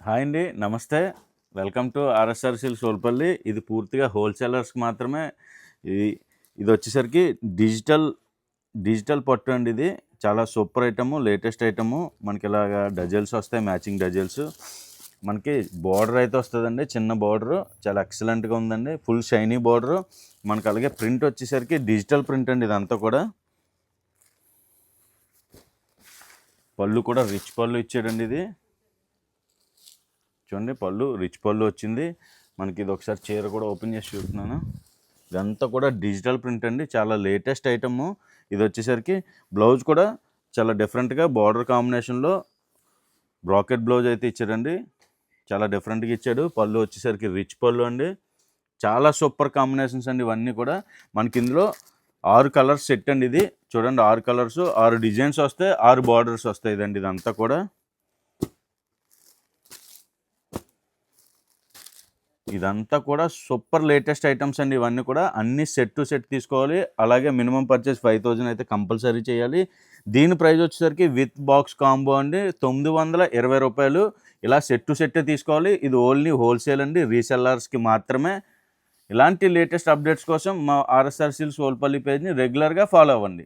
Hi అండి, నమస్తే. Welcome to RSR silks Solpalli. ఇది పూర్తిగా హోల్సేలర్స్కి మాత్రమే. ఇది ఇది వచ్చేసరికి డిజిటల్ పట్టు అండి. ఇది చాలా సూపర్ ఐటము, లేటెస్ట్ ఐటము. మనకి ఇలాగా డజల్స్ వస్తాయి, మ్యాచింగ్ డజల్స్. మనకి బార్డర్ అయితే వస్తుందండి, చిన్న బార్డరు, చాలా ఎక్సలెంట్గా ఉందండి. Full shiny border. మనకి అలాగే ప్రింట్ వచ్చేసరికి డిజిటల్ ప్రింట్ అండి. ఇదంతా కూడా పళ్ళు కూడా రిచ్ పళ్ళు ఇచ్చాడండి. ఇది చూడండి, పళ్ళు రిచ్ పళ్ళు వచ్చింది మనకి. ఇది ఒకసారి చీర కూడా ఓపెన్ చేసి చూస్తున్నాను. ఇదంతా కూడా డిజిటల్ ప్రింట్ అండి, చాలా లేటెస్ట్ ఐటము. ఇది వచ్చేసరికి బ్లౌజ్ కూడా చాలా డిఫరెంట్గా బార్డర్ కాంబినేషన్లో బ్రాకెట్ బ్లౌజ్ అయితే ఇచ్చాడండి. చాలా డిఫరెంట్గా ఇచ్చాడు. పళ్ళు వచ్చేసరికి రిచ్ పళ్ళు అండి. చాలా సూపర్ కాంబినేషన్స్ అండి ఇవన్నీ కూడా. మనకి ఇందులో 6 కలర్స్ సెట్ అండి. ఇది చూడండి, 6 కలర్స్, 6 డిజైన్స్ వస్తాయి, 6 బార్డర్స్ వస్తాయి. ఇదండి ఇదంతా కూడా. ఇదంతా కూడా సూపర్ లేటెస్ట్ ఐటమ్స్ అండి ఇవన్నీ కూడా. అన్ని సెట్ టు సెట్ తీసుకోవాలి. అలాగే మినిమం పర్చేస్ 5000 అయితే కంపల్సరీ చేయాలి. దీని ప్రైస్ వచ్చేసరికి విత్ బాక్స్ కాంబో అండి 920 రూపాయలు. ఇలా సెట్ టు సెట్టే తీసుకోవాలి. ఇది ఓన్లీ హోల్సేల్ అండి, రీసెల్లర్స్కి మాత్రమే. ఇలాంటి లేటెస్ట్ అప్డేట్స్ కోసం మా ఆర్ఎస్ఆర్ సిల్క్స్ సోల్పల్లి పేజ్ని రెగ్యులర్గా ఫాలో అవ్వండి.